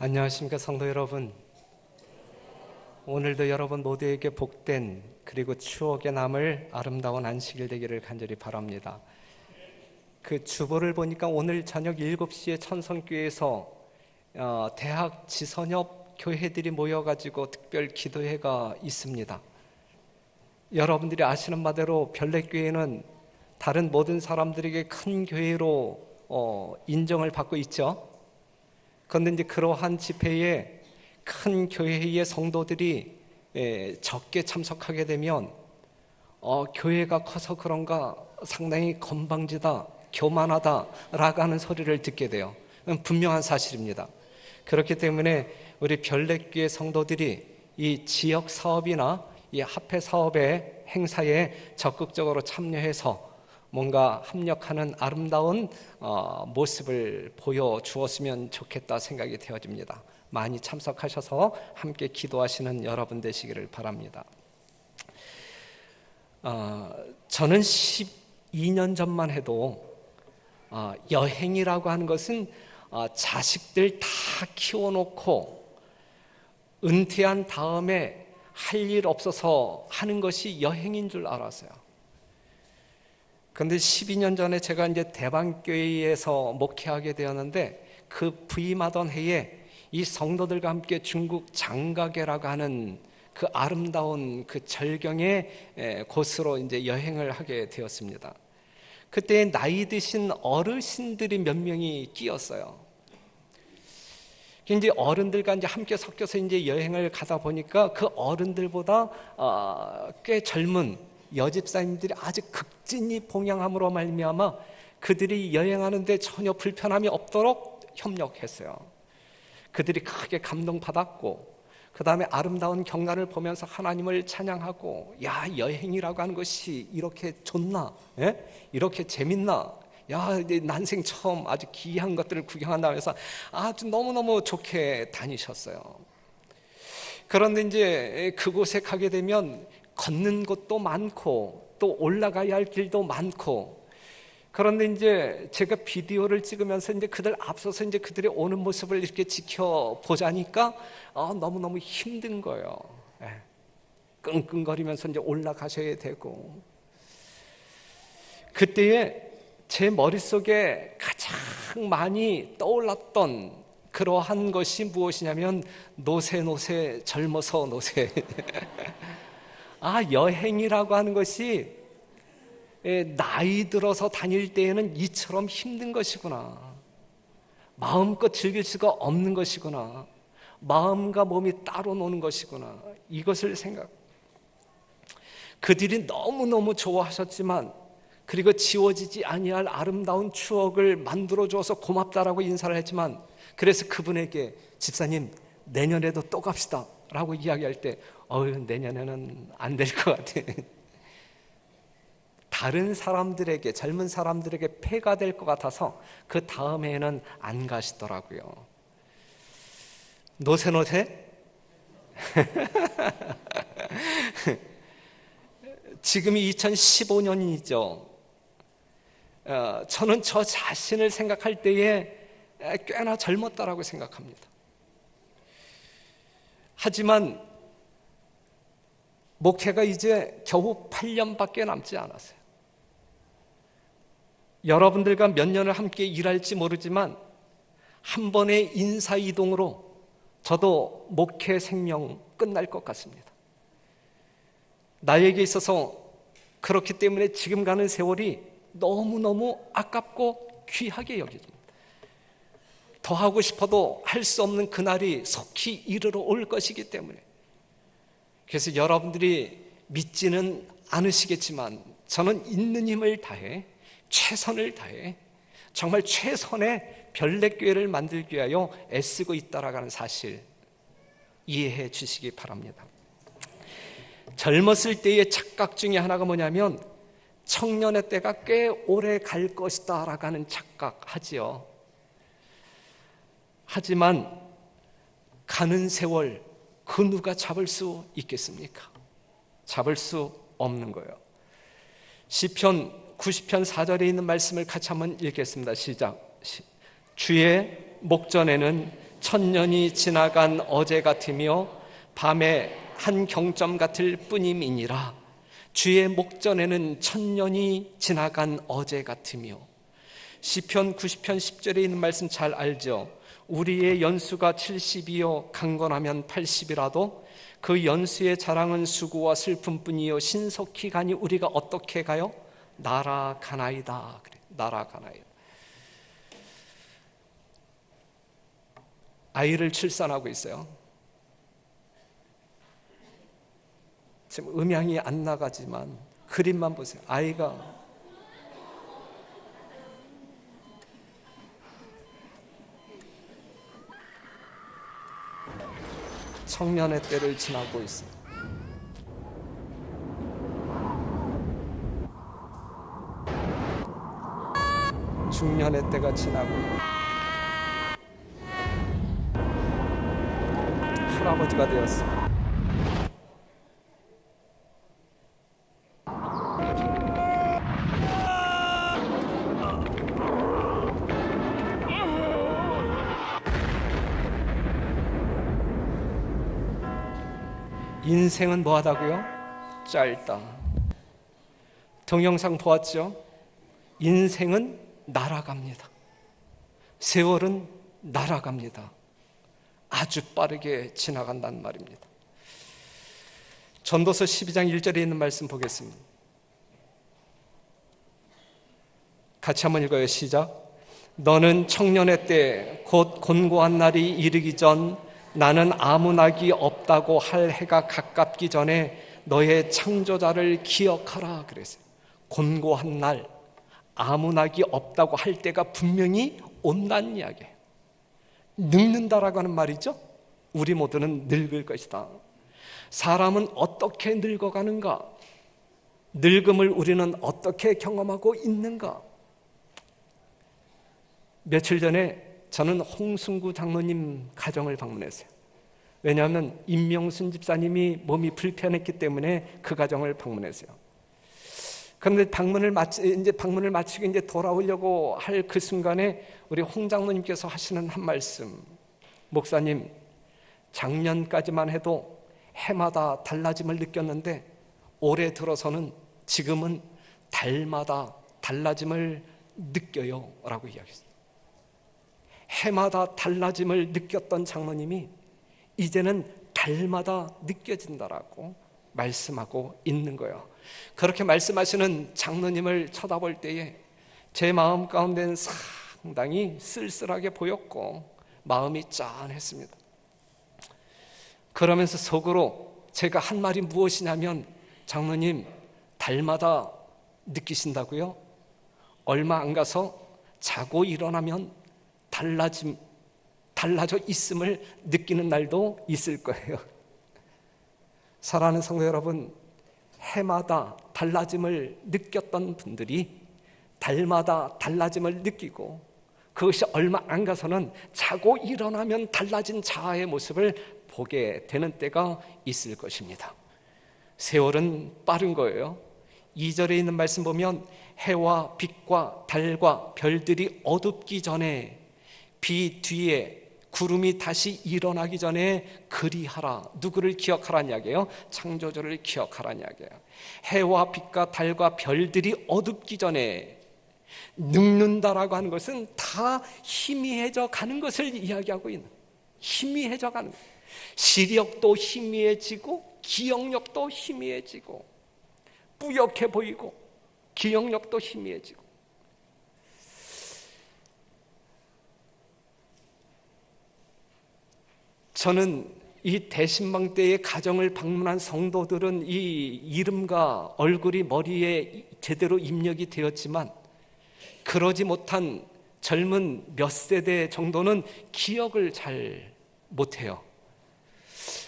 안녕하십니까 성도 여러분. 오늘도 여러분 모두에게 복된 그리고 추억에 남을 아름다운 안식일 되기를 간절히 바랍니다. 그 주보를 보니까 오늘 저녁 7시에 천성교회에서 대학 지선협 교회들이 모여가지고 특별 기도회가 있습니다. 여러분들이 아시는 바대로 별내교회는 다른 모든 사람들에게 큰 교회로 인정을 받고 있죠. 그런데 이제 그러한 집회에 큰 교회의 성도들이 적게 참석하게 되면 교회가 커서 그런가 상당히 건방지다, 교만하다라고 하는 소리를 듣게 돼요. 분명한 사실입니다. 그렇기 때문에 우리 별내교회 성도들이 이 지역 사업이나 이 합회 사업의 행사에 적극적으로 참여해서 뭔가 합력하는 아름다운 모습을 보여주었으면 좋겠다 생각이 되어집니다. 많이 참석하셔서 함께 기도하시는 여러분 되시기를 바랍니다. 저는 12년 전만 해도 여행이라고 하는 것은 자식들 다 키워놓고 은퇴한 다음에 할 일 없어서 하는 것이 여행인 줄 알았어요. 그런데 12년 전에 제가 이제 대방교회에서 목회하게 되었는데 그 부임하던 해에 이 성도들과 함께 중국 장가게라고 하는 그 아름다운 그 절경의 곳으로 이제 여행을 하게 되었습니다. 그때 나이 드신 어르신들이 몇 명이 끼었어요. 이제 어른들과 이제 함께 섞여서 이제 여행을 가다 보니까 그 어른들보다 꽤 젊은 여집사님들이 아주 극진히 봉양함으로 말미암아 그들이 여행하는데 전혀 불편함이 없도록 협력했어요. 그들이 크게 감동받았고 그 다음에 아름다운 경관을 보면서 하나님을 찬양하고, 야, 여행이라고 하는 것이 이렇게 좋나? 이렇게 재밌나? 야, 난생 처음 아주 기이한 것들을 구경한다 해서 아주 너무너무 좋게 다니셨어요. 그런데 이제 그곳에 가게 되면 걷는 곳도 많고 또 올라가야 할 길도 많고, 그런데 이제 제가 비디오를 찍으면서 이제 그들 앞서서 이제 그들이 오는 모습을 이렇게 지켜보자니까 너무너무 힘든 거예요. 끙끙거리면서 이제 올라가셔야 되고, 그때에 제 머릿속에 가장 많이 떠올랐던 그러한 것이 무엇이냐면 노세 젊어서 노세. 여행이라고 하는 것이 나이 들어서 다닐 때에는 이처럼 힘든 것이구나, 마음껏 즐길 수가 없는 것이구나, 마음과 몸이 따로 노는 것이구나, 이것을 그들이 너무너무 좋아하셨지만 그리고 지워지지 아니할 아름다운 추억을 만들어줘서 고맙다라고 인사를 했지만, 그래서 그분에게 집사님 내년에도 또 갑시다 라고 이야기할 때 내년에는 안 될 것 같아. 다른 사람들에게, 젊은 사람들에게 폐가 될 것 같아서 그 다음에는 안 가시더라고요. 노세? 지금이 2015년이죠. 저는 저 자신을 생각할 때에 꽤나 젊었다라고 생각합니다. 하지만 목회가 이제 겨우 8년밖에 남지 않았어요. 여러분들과 몇 년을 함께 일할지 모르지만 한 번의 인사이동으로 저도 목회 생명 끝날 것 같습니다. 나에게 있어서 그렇기 때문에 지금 가는 세월이 너무너무 아깝고 귀하게 여겨집니다. 더 하고 싶어도 할 수 없는 그날이 속히 이르러 올 것이기 때문에, 그래서 여러분들이 믿지는 않으시겠지만 저는 있는 힘을 다해, 최선을 다해 정말 최선의 별내교회를 만들기 위하여 애쓰고 있다라고 하는 사실 이해해 주시기 바랍니다. 젊었을 때의 착각 중에 하나가 뭐냐면 청년의 때가 꽤 오래 갈 것이다 라고 하는 착각하지요. 하지만 가는 세월 그 누가 잡을 수 있겠습니까? 잡을 수 없는 거예요. 시편 90편 4절에 있는 말씀을 같이 한번 읽겠습니다. 시작. 주의 목전에는 천년이 지나간 어제 같으며 밤에 한 경점 같을 뿐임이니라. 주의 목전에는 천년이 지나간 어제 같으며. 시편 90편 10절에 있는 말씀 잘 알죠? 우리의 연수가 70이요 강건하면 80이라도 그 연수의 자랑은 수고와 슬픔뿐이요 신속히 가니 우리가 어떻게 가요? 날아가나이다. 그래, 날아가나이다. 아이를 출산하고 있어요. 지금 음향이 안 나가지만 그림만 보세요. 아이가 청년의 때를 지나고 있어요. 중년의 때가 지나고 할아버지가 되었어요. 인생은 뭐하다고요? 짧다. 동영상 보았죠? 인생은 날아갑니다. 세월은 날아갑니다. 아주 빠르게 지나간다는 말입니다. 전도서 12장 1절에 있는 말씀 보겠습니다. 같이 한번 읽어요. 시작. 너는 청년의 때 곧 곤고한 날이 이르기 전 나는 아무 낙이 없다고 할 해가 가깝기 전에 너의 창조자를 기억하라 그랬어요. 곤고한 날, 아무 낙이 없다고 할 때가 분명히 온다는 이야기예요. 늙는다라고 하는 말이죠. 우리 모두는 늙을 것이다. 사람은 어떻게 늙어가는가? 늙음을 우리는 어떻게 경험하고 있는가? 며칠 전에 저는 홍승구 장로님 가정을 방문했어요. 왜냐하면 임명순 집사님이 몸이 불편했기 때문에 그 가정을 방문했어요. 그런데 방문을 마치고 이제 돌아오려고 할 그 순간에 우리 홍 장로님께서 하시는 한 말씀. 목사님, 작년까지만 해도 해마다 달라짐을 느꼈는데 올해 들어서는 지금은 달마다 달라짐을 느껴요 라고 이야기했어요. 해마다 달라짐을 느꼈던 장로님이 이제는 달마다 느껴진다라고 말씀하고 있는 거예요. 그렇게 말씀하시는 장로님을 쳐다볼 때에 제 마음 가운데는 상당히 쓸쓸하게 보였고 마음이 짠했습니다. 그러면서 속으로 제가 한 말이 무엇이냐면, 장로님, 달마다 느끼신다고요? 얼마 안 가서 자고 일어나면 달라져 있음을 느끼는 날도 있을 거예요. 사랑하는 성도 여러분, 해마다 달라짐을 느꼈던 분들이 달마다 달라짐을 느끼고 그것이 얼마 안 가서는 자고 일어나면 달라진 자아의 모습을 보게 되는 때가 있을 것입니다. 세월은 빠른 거예요. 2절에 있는 말씀 보면 해와 빛과 달과 별들이 어둡기 전에, 비 뒤에 구름이 다시 일어나기 전에 그리하라. 누구를 기억하라는 이야기예요? 창조주를 기억하라는 이야기예요. 해와 빛과 달과 별들이 어둡기 전에, 늙는다라고 하는 것은 다 희미해져 가는 것을 이야기하고 있는, 희미해져 가는, 시력도 희미해지고 기억력도 희미해지고 뿌옇게 보이고 기억력도 희미해지고. 저는 이 대신방 때의 가정을 방문한 성도들은 이 이름과 얼굴이 머리에 제대로 입력이 되었지만 그러지 못한 젊은 몇 세대 정도는 기억을 잘 못해요.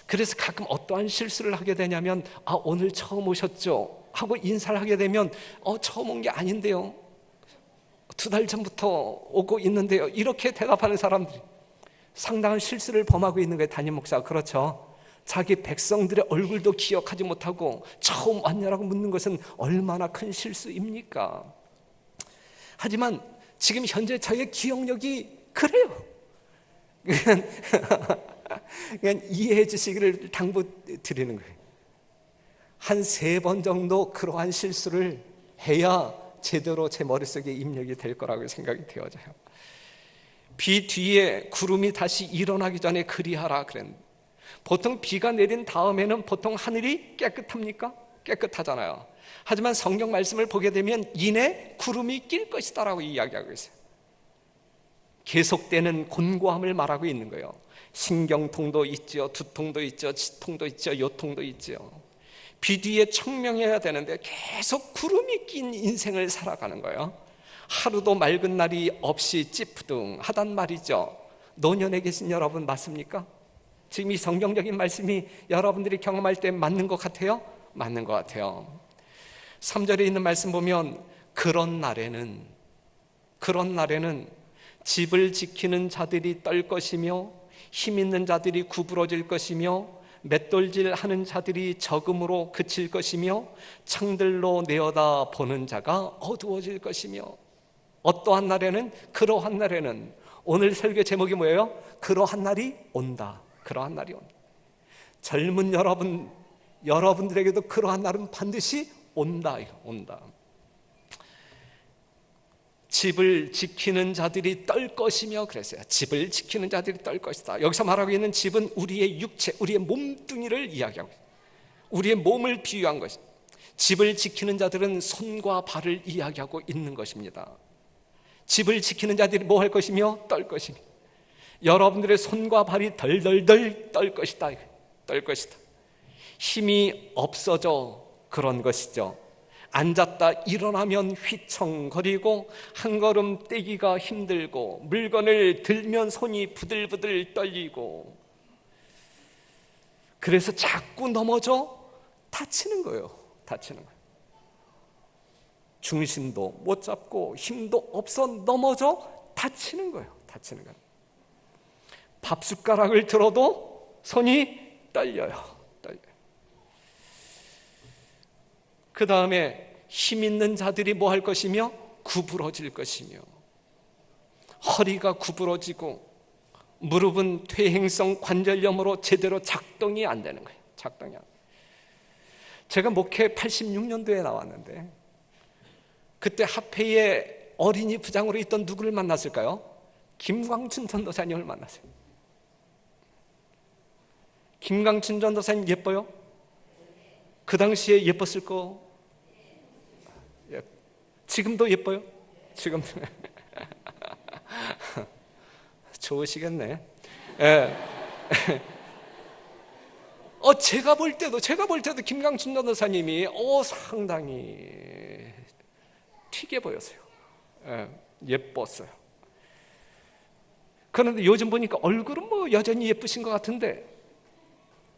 그래서 가끔 어떠한 실수를 하게 되냐면, 오늘 처음 오셨죠? 하고 인사를 하게 되면 처음 온 게 아닌데요, 2달 전부터 오고 있는데요, 이렇게 대답하는 사람들이 상당한 실수를 범하고 있는 거예요. 담임 목사가. 그렇죠. 자기 백성들의 얼굴도 기억하지 못하고 처음 왔냐라고 묻는 것은 얼마나 큰 실수입니까? 하지만 지금 현재 저의 기억력이 그래요. 그냥 이해해 주시기를 당부드리는 거예요. 한 3번 정도 그러한 실수를 해야 제대로 제 머릿속에 입력이 될 거라고 생각이 되어져요. 비 뒤에 구름이 다시 일어나기 전에 그리하라 그랬는데, 보통 비가 내린 다음에는 보통 하늘이 깨끗합니까? 깨끗하잖아요. 하지만 성경 말씀을 보게 되면 이내 구름이 낄 것이다라고 이야기하고 있어요. 계속되는 곤고함을 말하고 있는 거예요. 신경통도 있죠, 두통도 있죠, 치통도 있죠, 요통도 있죠. 비 뒤에 청명해야 되는데 계속 구름이 낀 인생을 살아가는 거예요. 하루도 맑은 날이 없이 찌푸둥하단 말이죠. 노년에 계신 여러분 맞습니까? 지금 이 성경적인 말씀이 여러분들이 경험할 때 맞는 것 같아요? 맞는 것 같아요. 3절에 있는 말씀 보면 그런 날에는 집을 지키는 자들이 떨 것이며 힘 있는 자들이 구부러질 것이며 맷돌질 하는 자들이 적음으로 그칠 것이며 창들로 내어다 보는 자가 어두워질 것이며, 어떠한 날에는, 그러한 날에는. 오늘 설교 제목이 뭐예요? 그러한 날이 온다. 그러한 날이 온다. 젊은 여러분들에게도 그러한 날은 반드시 온다. 온다. 집을 지키는 자들이 떨 것이며 그랬어요. 집을 지키는 자들이 떨 것이다. 여기서 말하고 있는 집은 우리의 육체, 우리의 몸뚱이를 이야기하고 있어요. 우리의 몸을 비유한 것입니다. 집을 지키는 자들은 손과 발을 이야기하고 있는 것입니다. 집을 지키는 자들이 뭐 할 것이며 떨 것이며, 여러분들의 손과 발이 덜덜덜 떨 것이다. 떨 것이다. 힘이 없어져 그런 것이죠. 앉았다 일어나면 휘청거리고 한 걸음 떼기가 힘들고 물건을 들면 손이 부들부들 떨리고, 그래서 자꾸 넘어져 다치는 거예요. 다치는 거예요. 중심도 못 잡고 힘도 없어 넘어져 다치는 거예요. 다치는 거예요. 밥 숟가락을 들어도 손이 떨려요. 그 다음에 힘 있는 자들이 뭐 할 것이며 구부러질 것이며, 허리가 구부러지고 무릎은 퇴행성 관절염으로 제대로 작동이 안 되는 거예요. 작동이 안 돼요. 제가 목회 86년도에 나왔는데 그때 합회에 어린이 부장으로 있던 누구를 만났을까요? 김광춘 전도사님을 만났어요. 김광춘 전도사님 예뻐요? 그 당시에 예뻤을 거. 지금도 예뻐요? 지금도 좋으시겠네. 예. 제가 볼 때도 김강춘 전도사님이 상당히 튀게 보였어요. 예, 예뻤어요. 그런데 요즘 보니까 얼굴은 뭐 여전히 예쁘신 것 같은데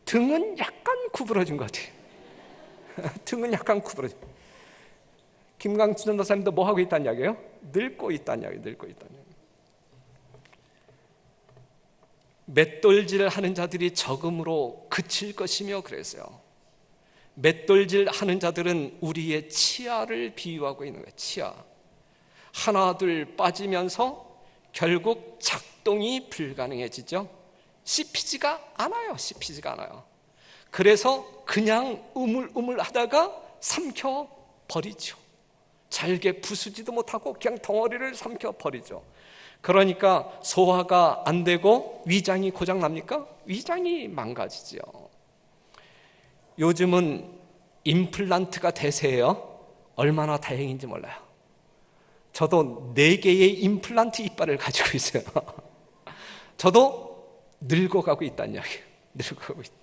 등은 약간 구부러진 것 같아요. 등은 약간 구부러진. 김강춘 전도사님도 뭐 하고 있다는 이야기예요? 늙고 있다는 이야기예요. 늙고 있다는 이야기. 맷돌질 하는 자들이 적음으로 그칠 것이며 그랬어요. 맷돌질 하는 자들은 우리의 치아를 비유하고 있는 거예요. 치아. 하나 둘 빠지면서 결국 작동이 불가능해지죠. 씹히지가 않아요. 그래서 그냥 우물우물 하다가 삼켜버리죠. 잘게 부수지도 못하고 그냥 덩어리를 삼켜버리죠. 그러니까 소화가 안 되고 위장이 고장납니까? 위장이 망가지죠. 요즘은 임플란트가 대세예요. 얼마나 다행인지 몰라요. 저도 4개의 임플란트 이빨을 가지고 있어요. 저도 늙어가고 있다는 이야기예요. 늙어가고 있다.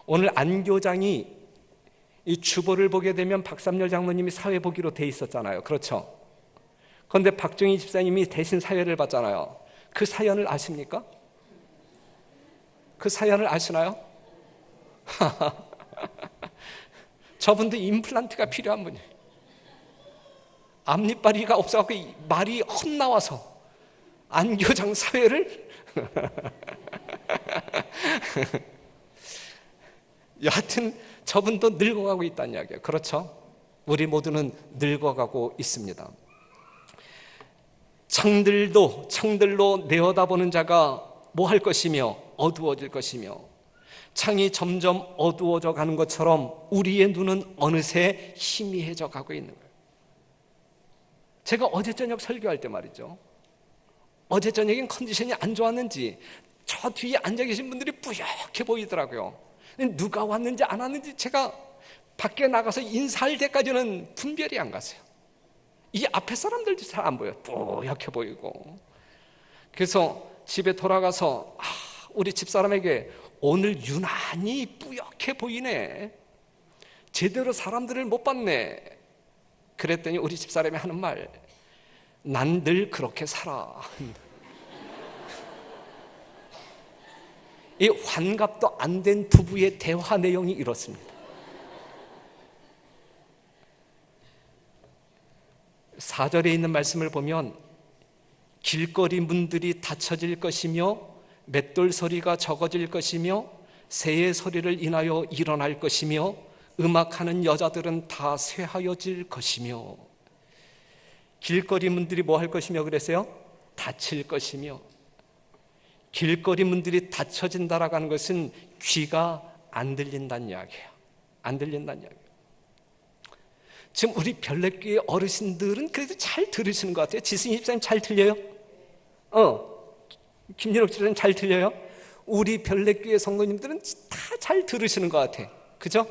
오늘 안교장이 이 주보를 보게 되면 박삼열 장로님이 사회 보기로 돼 있었잖아요. 그렇죠? 그런데 박정희 집사님이 대신 사회를 봤잖아요. 그 사연을 아십니까? 그 사연을 아시나요? 저분도 임플란트가 필요한 분이에요. 앞니빨이가 없어서 말이 헛나와서 안교장 사회를 여하튼 저분도 늙어가고 있다는 이야기예요. 그렇죠? 우리 모두는 늙어가고 있습니다. 창들로 내어다보는 자가 뭐 할 것이며 어두워질 것이며, 창이 점점 어두워져 가는 것처럼 우리의 눈은 어느새 희미해져 가고 있는 거예요. 제가 어제 저녁 설교할 때 말이죠, 어제 저녁엔 컨디션이 안 좋았는지 저 뒤에 앉아 계신 분들이 뿌옇게 보이더라고요. 누가 왔는지 안 왔는지 제가 밖에 나가서 인사할 때까지는 분별이 안 갔어요. 이 앞에 사람들도 잘 안 보여요. 뿌옇게 보이고. 그래서 집에 돌아가서 우리 집사람에게 오늘 유난히 뿌옇게 보이네, 제대로 사람들을 못 봤네. 그랬더니 우리 집사람이 하는 말, 난 늘 그렇게 살아. 이 환갑도 안 된 부부의 대화 내용이 이렇습니다. 4절에 있는 말씀을 보면 길거리 문들이 닫혀질 것이며 맷돌 소리가 적어질 것이며 새의 소리를 인하여 일어날 것이며 음악하는 여자들은 다 쇠하여질 것이며. 길거리 문들이 뭐 할 것이며 그랬어요? 닫힐 것이며. 길거리 문들이 닫혀진다라고 하는 것은 귀가 안 들린다는 이야기예요. 안 들린다는 이야기예요. 지금 우리 별내교회 어르신들은 그래도 잘 들으시는 것 같아요. 지승희 집사님 잘 들려요? 김진옥 집사님 잘 들려요? 우리 별내교회 성도님들은 다 잘 들으시는 것 같아. 그죠?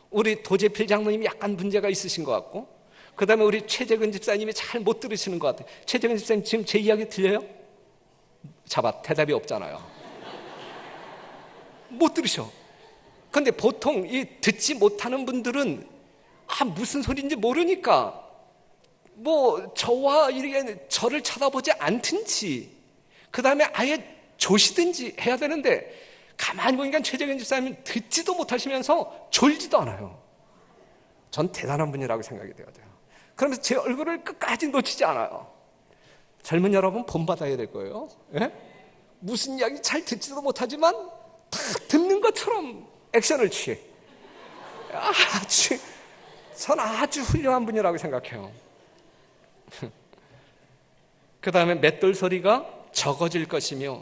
우리 도재필 장로님이 약간 문제가 있으신 것 같고, 그 다음에 우리 최재근 집사님이 잘 못 들으시는 것 같아. 최재근 집사님 지금 제 이야기 들려요? 잡아, 대답이 없잖아요. 못 들으셔. 근데 보통 이 듣지 못하는 분들은 무슨 소리인지 모르니까 뭐 저와 이렇게 저를 쳐다보지 않든지, 그 다음에 아예 조시든지 해야 되는데, 가만히 보니까 최재근 집사님은 듣지도 못하시면서 졸지도 않아요. 전 대단한 분이라고 생각이 돼요. 그러면서 제 얼굴을 끝까지 놓치지 않아요. 젊은 여러분 본받아야 될 거예요. 예? 무슨 이야기 잘 듣지도 못하지만 다 듣는 것처럼 액션을 취해. 전 아주 훌륭한 분이라고 생각해요. 그 다음에 맷돌 소리가 적어질 것이며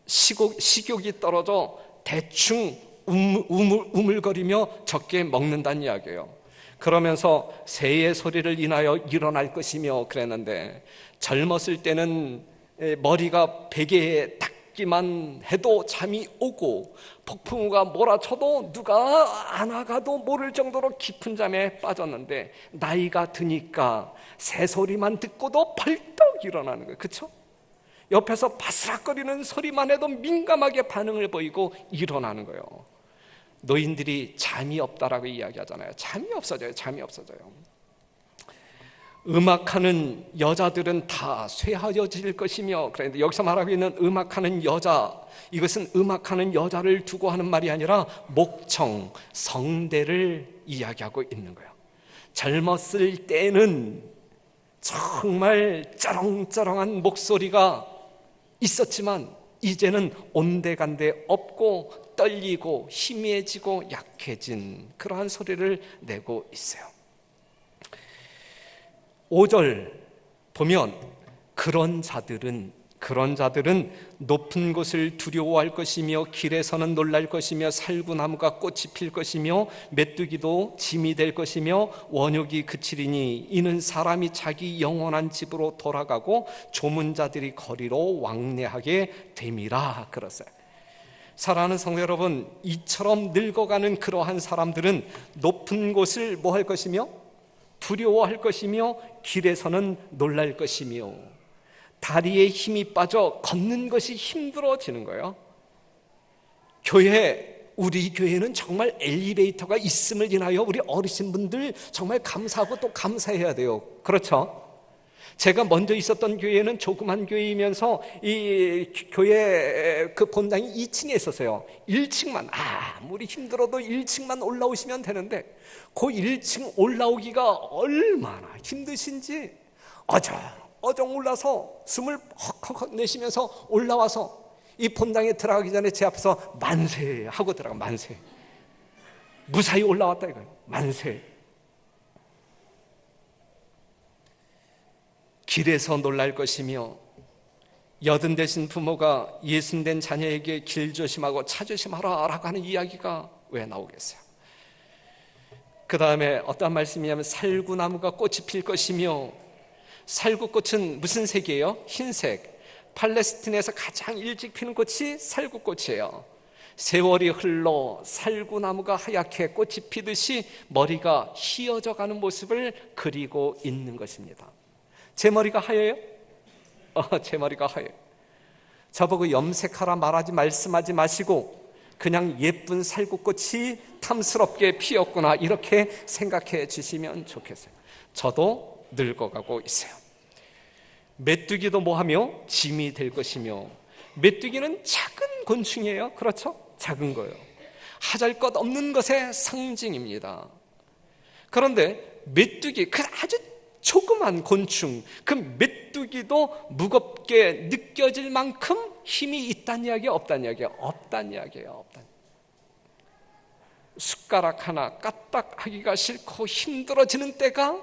식욕이 떨어져 대충 우물거리며 적게 먹는다는 이야기예요. 그러면서 새의 소리를 인하여 일어날 것이며 그랬는데, 젊었을 때는 머리가 베개에 닿기만 해도 잠이 오고 폭풍우가 몰아쳐도 누가 안아가도 모를 정도로 깊은 잠에 빠졌는데, 나이가 드니까 새 소리만 듣고도 벌떡 일어나는 거예요. 그렇죠? 옆에서 바스락거리는 소리만 해도 민감하게 반응을 보이고 일어나는 거예요. 노인들이 잠이 없다라고 이야기하잖아요. 잠이 없어져요. 음악하는 여자들은 다 쇠하여질 것이며, 그런데 여기서 말하고 있는 음악하는 여자, 이것은 음악하는 여자를 두고 하는 말이 아니라 목청, 성대를 이야기하고 있는 거예요. 젊었을 때는 정말 쩌렁쩌렁한 목소리가 있었지만 이제는 온데간데 없고 떨리고 희미해지고 약해진 그러한 소리를 내고 있어요. 5절 보면 그런 자들은 높은 곳을 두려워할 것이며 길에서는 놀랄 것이며 살구나무가 꽃이 필 것이며 메뚜기도 짐이 될 것이며 원욕이 그치리니 이는 사람이 자기 영원한 집으로 돌아가고 조문자들이 거리로 왕래하게 됨이라 그랬어요. 사랑하는 성도 여러분, 이처럼 늙어가는 그러한 사람들은 높은 곳을 뭐 할 것이며 두려워할 것이며 길에서는 놀랄 것이며 다리에 힘이 빠져 걷는 것이 힘들어지는 거예요. 우리 교회는 정말 엘리베이터가 있음을 인하여 우리 어르신분들 정말 감사하고 또 감사해야 돼요. 그렇죠? 제가 먼저 있었던 교회는 조그만 교회이면서 이 교회 그 본당이 2층에 있었어요. 1층만 아무리 힘들어도 1층만 올라오시면 되는데 그 1층 올라오기가 얼마나 힘드신지 어정 올라서 숨을 헉헉 내쉬면서 올라와서 이 본당에 들어가기 전에 제 앞에서 만세 하고 들어가. 만세. 무사히 올라왔다 이거예요. 만세. 길에서 놀랄 것이며, 여든 되신 부모가 예순 된 자녀에게 길 조심하고 차 조심하라 라고 하는 이야기가 왜 나오겠어요? 그 다음에 어떤 말씀이냐면 살구나무가 꽃이 필 것이며, 살구꽃은 무슨 색이에요? 흰색. 팔레스틴에서 가장 일찍 피는 꽃이 살구꽃이에요. 세월이 흘러 살구나무가 하얗게 꽃이 피듯이 머리가 휘어져 가는 모습을 그리고 있는 것입니다. 제 머리가 하얘요? 제 머리가 하얘요. 저보고 염색하라 말씀하지 마시고 그냥 예쁜 살구꽃이 탐스럽게 피었구나, 이렇게 생각해 주시면 좋겠어요. 저도 늙어가고 있어요. 메뚜기도 뭐하며? 짐이 될 것이며, 메뚜기는 작은 곤충이에요. 그렇죠? 작은 거예요. 하잘것없는 것의 상징입니다. 그런데 메뚜기, 그 아주 조그만 곤충, 그 메뚜기도 무겁게 느껴질 만큼 힘이 있다는 이야기예요? 없다는 이야기예요? 없다는 이야기예요. 숟가락 하나 까딱하기가 싫고 힘들어지는 때가,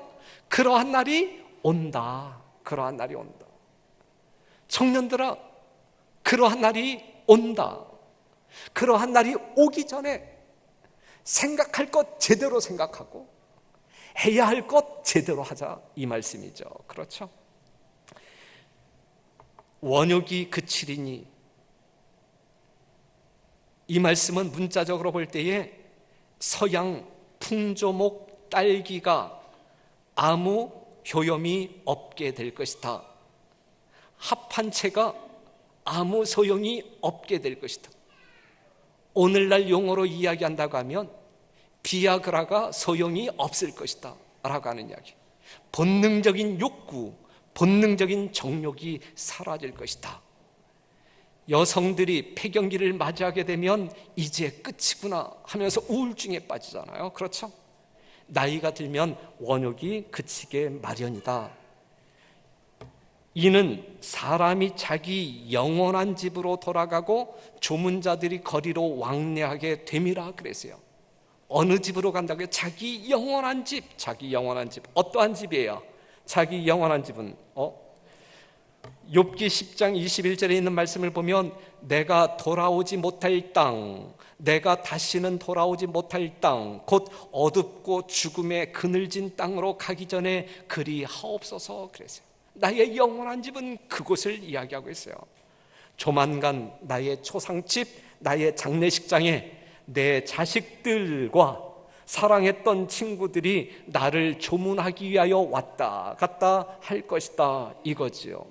그러한 날이 온다. 그러한 날이 온다. 청년들아, 그러한 날이 온다. 그러한 날이 오기 전에 생각할 것 제대로 생각하고 해야 할 것 제대로 하자, 이 말씀이죠. 그렇죠? 원욕이 그치리니, 이 말씀은 문자적으로 볼 때에 서양 풍조목 딸기가 아무 효염이 없게 될 것이다. 합한 채가 아무 소용이 없게 될 것이다. 오늘날 용어로 이야기한다고 하면 비아그라가 소용이 없을 것이다 라고 하는 이야기. 본능적인 욕구, 본능적인 정욕이 사라질 것이다. 여성들이 폐경기를 맞이하게 되면 이제 끝이구나 하면서 우울증에 빠지잖아요. 그렇죠? 나이가 들면 원욕이 그치게 마련이다. 이는 사람이 자기 영원한 집으로 돌아가고 조문자들이 거리로 왕래하게 됨이라 그랬어요. 어느 집으로 간다고요? 자기 영원한 집. 자기 영원한 집. 어떠한 집이에요? 자기 영원한 집은 욥기 10장 21절에 있는 말씀을 보면 내가 돌아오지 못할 땅, 내가 다시는 돌아오지 못할 땅, 곧 어둡고 죽음의 그늘진 땅으로 가기 전에 그리 하옵소서 그랬어요. 나의 영원한 집은 그곳을 이야기하고 있어요. 조만간 나의 초상집, 나의 장례식장에 내 자식들과 사랑했던 친구들이 나를 조문하기 위하여 왔다 갔다 할 것이다, 이거지요.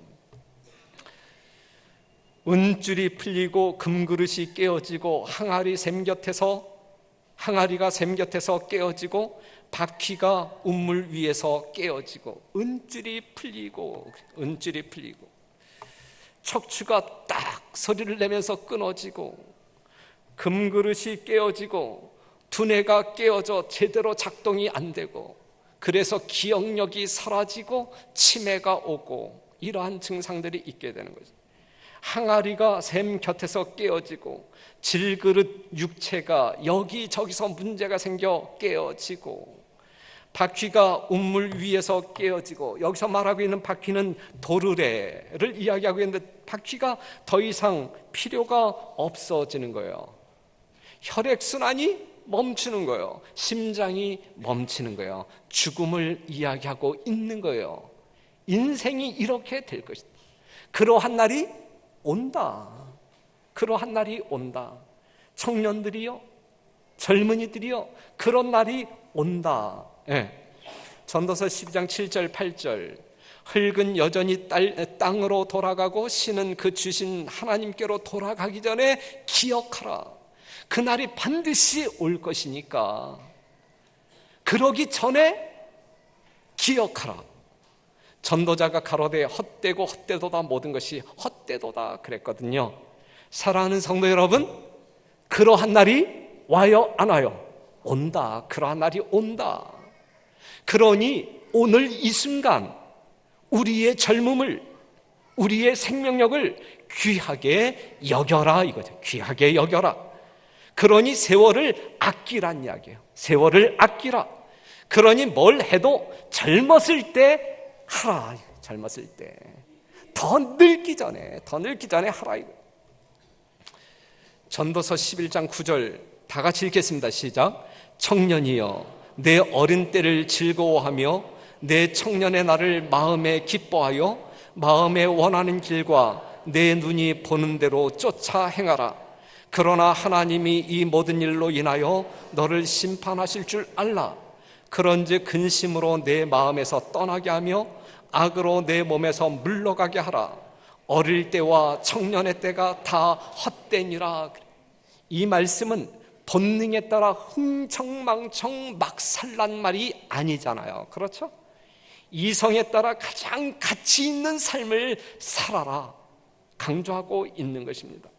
은줄이 풀리고 금그릇이 깨어지고 항아리가 샘 곁에서 깨어지고 바퀴가 운물 위에서 깨어지고, 은줄이 풀리고 척추가 딱 소리를 내면서 끊어지고, 금그릇이 깨어지고 두뇌가 깨어져 제대로 작동이 안 되고, 그래서 기억력이 사라지고 치매가 오고, 이러한 증상들이 있게 되는 거죠. 항아리가 샘 곁에서 깨어지고 질그릇 육체가 여기저기서 문제가 생겨 깨어지고, 바퀴가 운물 위에서 깨어지고, 여기서 말하고 있는 바퀴는 도르래를 이야기하고 있는데 바퀴가 더 이상 필요가 없어지는 거예요. 혈액순환이 멈추는 거예요. 심장이 멈추는 거예요. 죽음을 이야기하고 있는 거예요. 인생이 이렇게 될 것이다. 그러한 날이 온다. 그러한 날이 온다. 청년들이요, 젊은이들이요, 그런 날이 온다. 전도서 12장 7절 8절, 흙은 여전히 땅으로 돌아가고 신은 그 주신 하나님께로 돌아가기 전에 기억하라. 그날이 반드시 올 것이니까 그러기 전에 기억하라. 전도자가 가로되 헛되고 헛되도다, 모든 것이 헛되도다 그랬거든요. 사랑하는 성도 여러분, 그러한 날이 와요 안 와요? 온다. 그러한 날이 온다. 그러니 오늘 이 순간 우리의 젊음을, 우리의 생명력을 귀하게 여겨라, 이거죠. 귀하게 여겨라. 그러니 세월을 아끼란 이야기예요. 세월을 아끼라. 그러니 뭘 해도 젊었을 때 하라. 젊었을 때. 더 늙기 전에 하라 이거. 전도서 11장 9절 다 같이 읽겠습니다. 시작. 청년이여 내 어린 때를 즐거워하며 내 청년의 날을 마음에 기뻐하여 마음에 원하는 길과 내 눈이 보는 대로 쫓아 행하라. 그러나 하나님이 이 모든 일로 인하여 너를 심판하실 줄 알라. 그런즉 근심으로 내 마음에서 떠나게 하며 악으로 내 몸에서 물러가게 하라. 어릴 때와 청년의 때가 다 헛되니라. 이 말씀은 본능에 따라 흥청망청 막 살란 말이 아니잖아요. 그렇죠? 이성에 따라 가장 가치 있는 삶을 살아라 강조하고 있는 것입니다.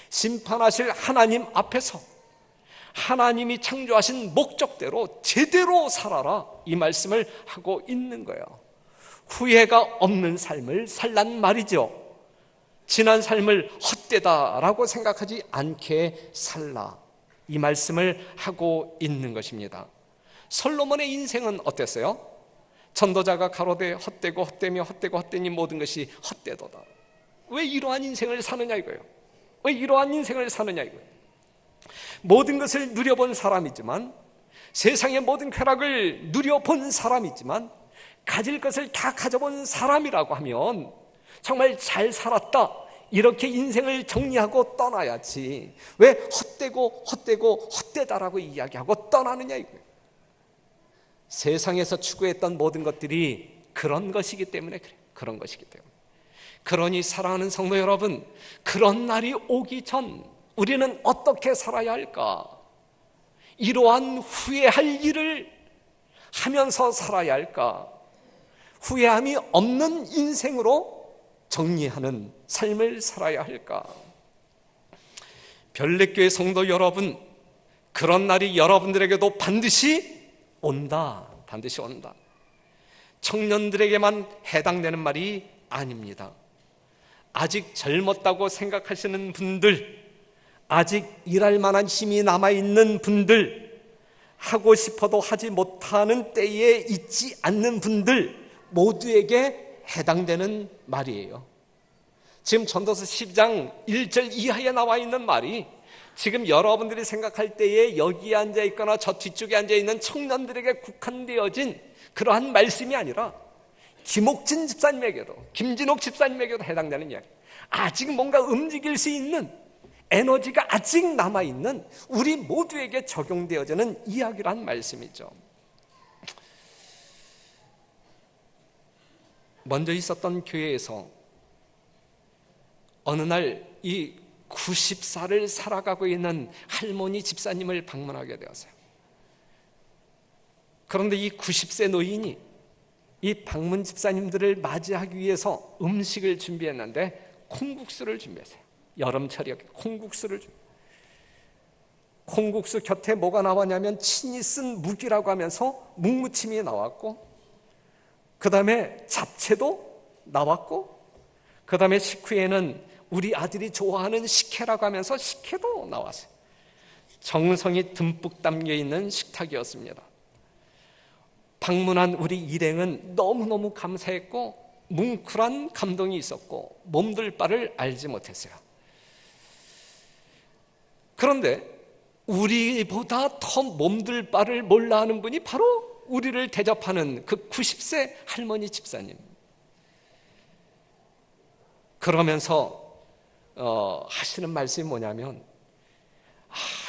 심판하실 하나님 앞에서 하나님이 창조하신 목적대로 제대로 살아라 이 말씀을 하고 있는 거예요. 후회가 없는 삶을 살란 말이죠. 지난 삶을 헛되다라고 생각하지 않게 살라 이 말씀을 하고 있는 것입니다. 솔로몬의 인생은 어땠어요? 전도자가 가로되 헛되고 헛되며 헛되고 헛되니 모든 것이 헛되도다. 왜 이러한 인생을 사느냐 이거예요. 왜 이러한 인생을 사느냐 이거예요. 모든 것을 누려본 사람이지만, 세상의 모든 쾌락을 누려본 사람이지만, 가질 것을 다 가져본 사람이라고 하면 정말 잘 살았다 이렇게 인생을 정리하고 떠나야지 왜 헛되고 헛되고 헛되다라고 이야기하고 떠나느냐 이거예요. 세상에서 추구했던 모든 것들이 그런 것이기 때문에 그래요. 그런 것이기 때문에. 그러니 사랑하는 성도 여러분, 그런 날이 오기 전 우리는 어떻게 살아야 할까? 이러한 후회할 일을 하면서 살아야 할까? 후회함이 없는 인생으로 정리하는 삶을 살아야 할까? 별내교회 성도 여러분, 그런 날이 여러분들에게도 반드시 온다. 반드시 온다. 청년들에게만 해당되는 말이 아닙니다. 아직 젊었다고 생각하시는 분들, 아직 일할 만한 힘이 남아있는 분들, 하고 싶어도 하지 못하는 때에 있지 않는 분들 모두에게 해당되는 말이에요. 지금 전도서 10장 1절 이하에 나와 있는 말이 지금 여러분들이 생각할 때에 여기에 앉아있거나 저 뒤쪽에 앉아있는 청년들에게 국한되어진 그러한 말씀이 아니라 김옥진 집사님에게도, 김진옥 집사님에게도 해당되는 이야기. 아직 뭔가 움직일 수 있는 에너지가 아직 남아있는 우리 모두에게 적용되어지는 이야기란 말씀이죠. 먼저 있었던 교회에서 어느 날 이 90살을 살아가고 있는 할머니 집사님을 방문하게 되었어요. 그런데 이 90세 노인이 이 방문 집사님들을 맞이하기 위해서 음식을 준비했는데 콩국수를 준비했어요. 여름철이었기 콩국수를 콩국수 곁에 뭐가 나왔냐면 친히 쓴 묵이라고 하면서 묵무침이 나왔고, 그 다음에 잡채도 나왔고, 그 다음에 식후에는 우리 아들이 좋아하는 식혜라고 하면서 식혜도 나왔어요. 정성이 듬뿍 담겨있는 식탁이었습니다. 방문한 우리 일행은 너무너무 감사했고 뭉클한 감동이 있었고 몸둘 바를 알지 못했어요. 그런데 우리보다 더 몸둘 바를 몰라 하는 분이 바로 우리를 대접하는 그 90세 할머니 집사님. 그러면서 하시는 말씀이 뭐냐면,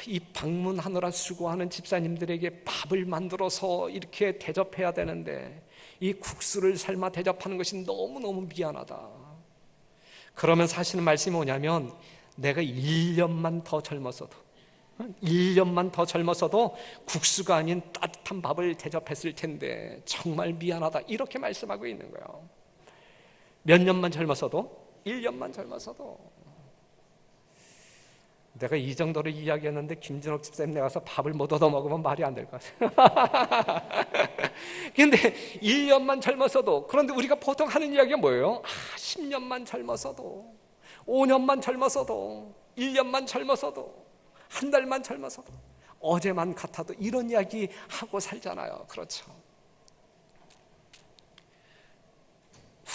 이 방문하느라 수고하는 집사님들에게 밥을 만들어서 이렇게 대접해야 되는데 이 국수를 삶아 대접하는 것이 너무너무 미안하다. 그러면서 하시는 말씀이 뭐냐면, 내가 1년만 더 젊었어도 1년만 더 젊었어도 국수가 아닌 따뜻한 밥을 대접했을 텐데 정말 미안하다 이렇게 말씀하고 있는 거예요. 몇 년만 젊었어도? 1년만 젊었어도. 내가 이 정도로 이야기했는데 김진옥 집사님 내가서 밥을 못 얻어 먹으면 말이 안 될 것 같아요. 근데 1년만 젊었어도, 그런데 우리가 보통 하는 이야기가 뭐예요? 10년만 젊었어도, 5년만 젊었어도, 1년만 젊었어도, 한 달만 젊었어도, 어제만 같아도 이런 이야기 하고 살잖아요. 그렇죠?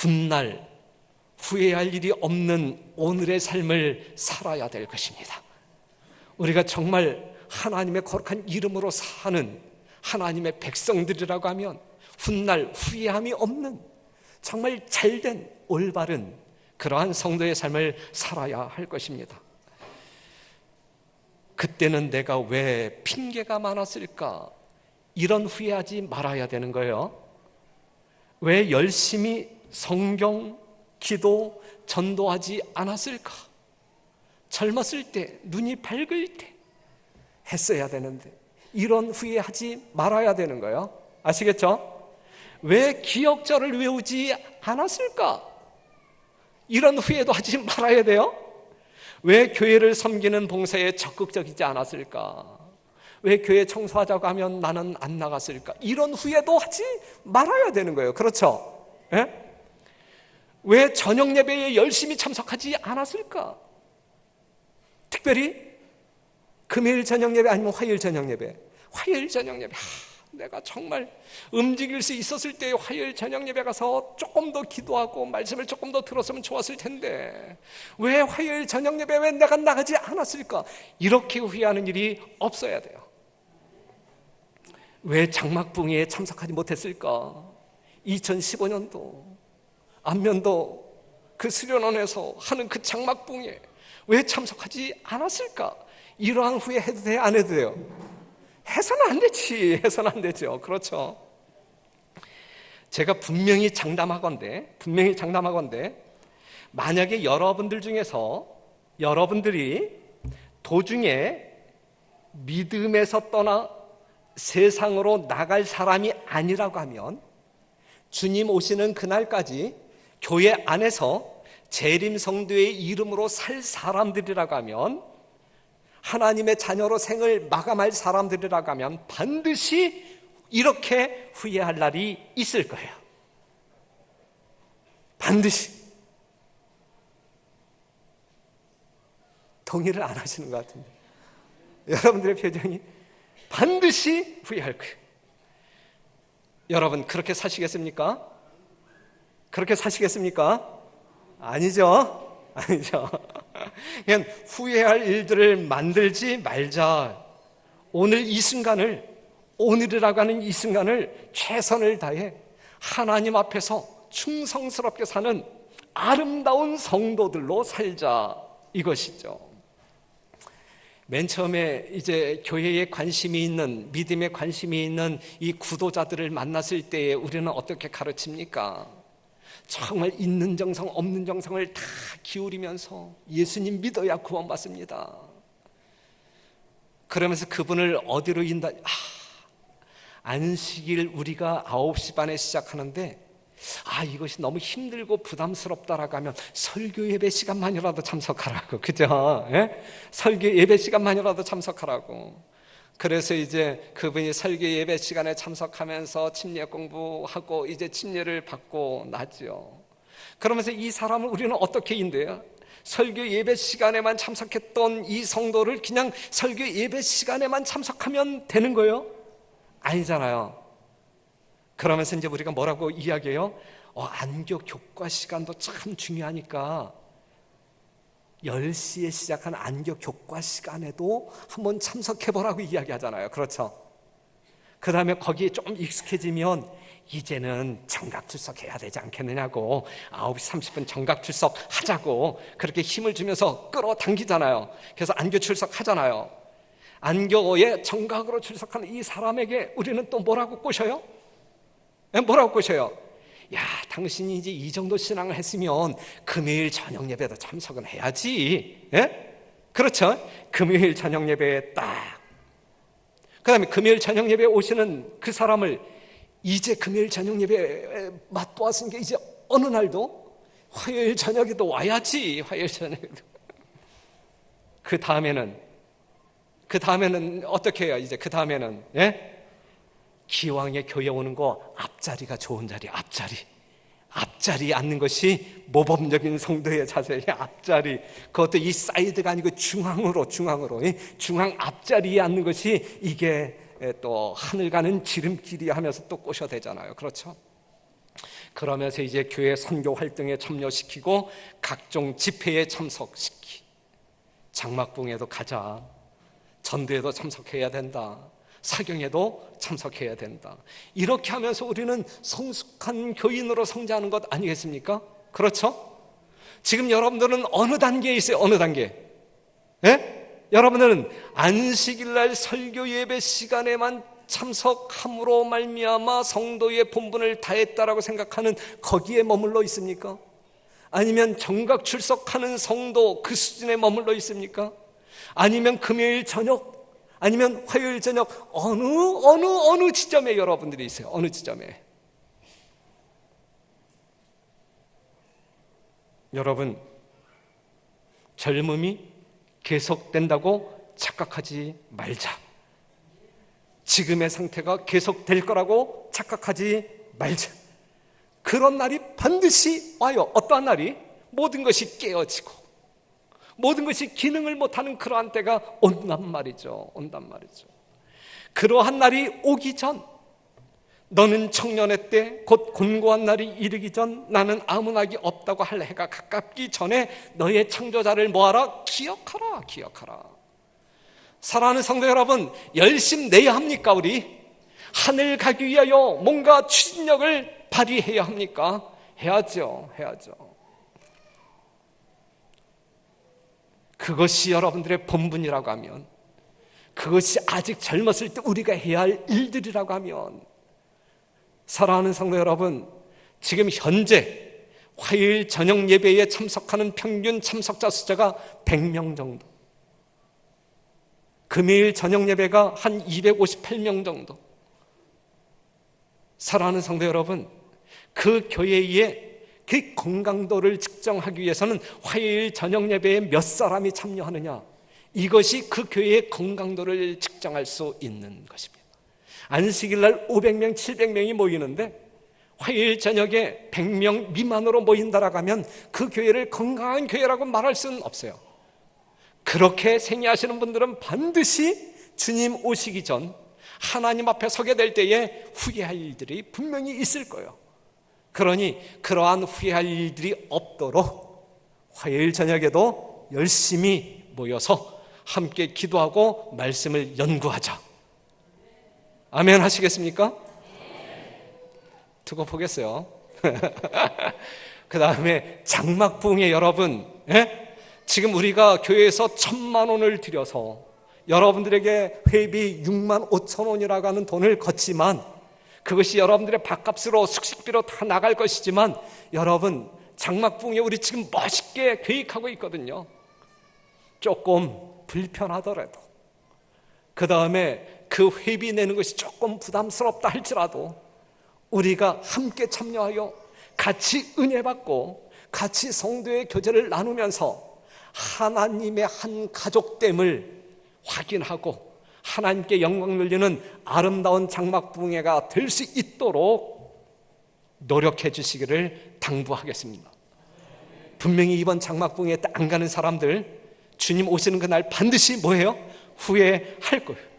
훗날 후회할 일이 없는 오늘의 삶을 살아야 될 것입니다. 우리가 정말 하나님의 거룩한 이름으로 사는 하나님의 백성들이라고 하면 훗날 후회함이 없는 정말 잘된 올바른 그러한 성도의 삶을 살아야 할 것입니다. 그때는 내가 왜 핑계가 많았을까? 이런 후회하지 말아야 되는 거예요. 왜 열심히 성경, 기도, 전도하지 않았을까? 젊었을 때, 눈이 밝을 때 했어야 되는데 이런 후회하지 말아야 되는 거예요. 아시겠죠? 왜 기억절을 외우지 않았을까? 이런 후회도 하지 말아야 돼요. 왜 교회를 섬기는 봉사에 적극적이지 않았을까? 왜 교회 청소하자고 하면 나는 안 나갔을까? 이런 후회도 하지 말아야 되는 거예요. 그렇죠? 예? 왜 저녁 예배에 열심히 참석하지 않았을까? 특별히 금요일 저녁 예배 아니면 화요일 저녁 예배. 화요일 저녁 예배. 내가 정말 움직일 수 있었을 때 화요일 저녁 예배 가서 조금 더 기도하고 말씀을 조금 더 들었으면 좋았을 텐데 왜 화요일 저녁 예배 왜 내가 나가지 않았을까? 이렇게 후회하는 일이 없어야 돼요. 왜 장막붕에 참석하지 못했을까? 2015년도 안면도 그 수련원에서 하는 그 장막붕에 왜 참석하지 않았을까? 이러한 후회 해도 돼? 안 해도 돼요? 해서는 안 되지. 해서는 안 되죠. 그렇죠? 제가 분명히 장담하건대 만약에 여러분들 중에서 여러분들이 도중에 믿음에서 떠나 세상으로 나갈 사람이 아니라고 하면 주님 오시는 그날까지 교회 안에서 재림 성도의 이름으로 살 사람들이라고 하면 하나님의 자녀로 생을 마감할 사람들이라고 하면 반드시 이렇게 후회할 날이 있을 거예요. 반드시. 동의를 안 하시는 것 같은데 여러분들의 표정이 반드시 후회할 거예요. 여러분 그렇게 사시겠습니까? 그렇게 사시겠습니까? 아니죠. 그냥 후회할 일들을 만들지 말자. 오늘 이 순간을, 오늘이라고 하는 이 순간을 최선을 다해 하나님 앞에서 충성스럽게 사는 아름다운 성도들로 살자, 이것이죠. 맨 처음에 이제 교회에 관심이 있는, 믿음에 관심이 있는 이 구도자들을 만났을 때에 우리는 어떻게 가르칩니까? 정말 있는 정성 없는 정성을 다 기울이면서 예수님 믿어야 구원받습니다. 그러면서 그분을 어디로 인다? 안식일 우리가 9시 반에 시작하는데 이것이 너무 힘들고 부담스럽다라고 하면 설교 예배 시간만이라도 참석하라고. 그죠? 예? 설교 예배 시간만이라도 참석하라고. 그래서 이제 그분이 설교 예배 시간에 참석하면서 침례 공부하고 이제 침례를 받고 나죠. 그러면서 이 사람을 우리는 어떻게 인도해요? 설교 예배 시간에만 참석했던 이 성도를 그냥 설교 예배 시간에만 참석하면 되는 거예요? 아니잖아요. 그러면서 이제 우리가 뭐라고 이야기해요? 안교 교과 시간도 참 중요하니까 10시에 시작한 안교 교과 시간에도 한번 참석해보라고 이야기하잖아요. 그렇죠? 그 다음에 거기에 좀 익숙해지면 이제는 정각 출석해야 되지 않겠느냐고 9시 30분 정각 출석하자고 그렇게 힘을 주면서 끌어당기잖아요. 그래서 안교 출석하잖아요. 안교에 정각으로 출석하는 이 사람에게 우리는 또 뭐라고 꼬셔요? 뭐라고 꼬셔요? 야, 당신이 이제 이 정도 신앙을 했으면 금요일 저녁 예배도 참석은 해야지. 예? 그렇죠? 금요일 저녁 예배에 딱. 그 다음에 금요일 저녁 예배에 오시는 그 사람을 이제 금요일 저녁 예배에 맛보았으니까 이제 어느 날도 화요일 저녁에도 와야지. 화요일 저녁에도. 그 다음에는 어떻게 해요? 이제 그 다음에는, 예? 기왕에 교회 오는 거 앞자리가 좋은 자리, 앞자리에 앉는 것이 모범적인 성도의 자세예요. 앞자리. 그것도 이 사이드가 아니고 중앙으로 중앙 앞자리에 앉는 것이 이게 또 하늘 가는 지름길이 하면서 또 꼬셔대잖아요. 그렇죠? 그러면서 이제 교회 선교 활동에 참여시키고 각종 집회에 참석시키. 장막봉에도 가자. 전도에도 참석해야 된다. 사경에도 참석해야 된다. 이렇게 하면서 우리는 성숙한 교인으로 성장하는 것 아니겠습니까? 그렇죠? 지금 여러분들은 어느 단계에 있어요? 어느 단계? 예? 여러분들은 안식일날 설교 예배 시간에만 참석함으로 말미암아 성도의 본분을 다했다라고 생각하는 거기에 머물러 있습니까? 아니면 정각 출석하는 성도 그 수준에 머물러 있습니까? 아니면 금요일 저녁, 아니면 화요일 저녁 어느 지점에 여러분들이 있어요? 어느 지점에? 여러분, 젊음이 계속된다고 착각하지 말자. 지금의 상태가 계속될 거라고 착각하지 말자. 그런 날이 반드시 와요. 어떠한 날이? 모든 것이 깨어지고 모든 것이 기능을 못하는 그러한 때가 온단 말이죠. 그러한 날이 오기 전, 너는 청년의 때 곧 곤고한 날이 이르기 전 나는 아무 낙이 없다고 할 해가 가깝기 전에 너의 창조자를 뭐하라? 기억하라. 사랑하는 성도 여러분, 열심 내야 합니까? 우리 하늘 가기 위하여 뭔가 추진력을 발휘해야 합니까? 해야죠. 그것이 여러분들의 본분이라고 하면, 그것이 아직 젊었을 때 우리가 해야 할 일들이라고 하면, 사랑하는 성도 여러분, 지금 현재 화요일 저녁 예배에 참석하는 평균 참석자 숫자가 100명 정도, 금요일 저녁 예배가 한 258명 정도. 사랑하는 성도 여러분, 그 교회의 그 건강도를 측정하기 위해서는 화요일 저녁 예배에 몇 사람이 참여하느냐, 이것이 그 교회의 건강도를 측정할 수 있는 것입니다. 안식일날 500명, 700명이 모이는데 화요일 저녁에 100명 미만으로 모인다라고 하면 그 교회를 건강한 교회라고 말할 수는 없어요. 그렇게 생애하시는 분들은 반드시 주님 오시기 전 하나님 앞에 서게 될 때에 후회할 일들이 분명히 있을 거예요. 그러니 그러한 후회할 일들이 없도록 화요일 저녁에도 열심히 모여서 함께 기도하고 말씀을 연구하자. 아멘 하시겠습니까? 두고 보겠어요. 그 다음에 장막부흥회 여러분, 지금 우리가 교회에서 1,000만 원을 들여서 여러분들에게 회비 6만 5천 원이라고 하는 돈을 걷지만, 그것이 여러분들의 밥값으로 숙식비로 다 나갈 것이지만, 여러분 장막부흥회 우리 지금 멋있게 계획하고 있거든요. 조금 불편하더라도, 그 다음에 그 회비 내는 것이 조금 부담스럽다 할지라도 우리가 함께 참여하여 같이 은혜 받고 같이 성도의 교제를 나누면서 하나님의 한 가족됨을 확인하고 하나님께 영광 돌리는 아름다운 장막부흥회가 될 수 있도록 노력해 주시기를 당부하겠습니다. 분명히 이번 장막부흥회 때 안 가는 사람들, 주님 오시는 그날 반드시 뭐예요? 후회할 거예요.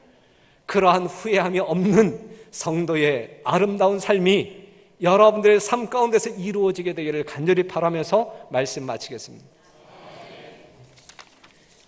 그러한 후회함이 없는 성도의 아름다운 삶이 여러분들의 삶 가운데서 이루어지게 되기를 간절히 바라면서 말씀 마치겠습니다.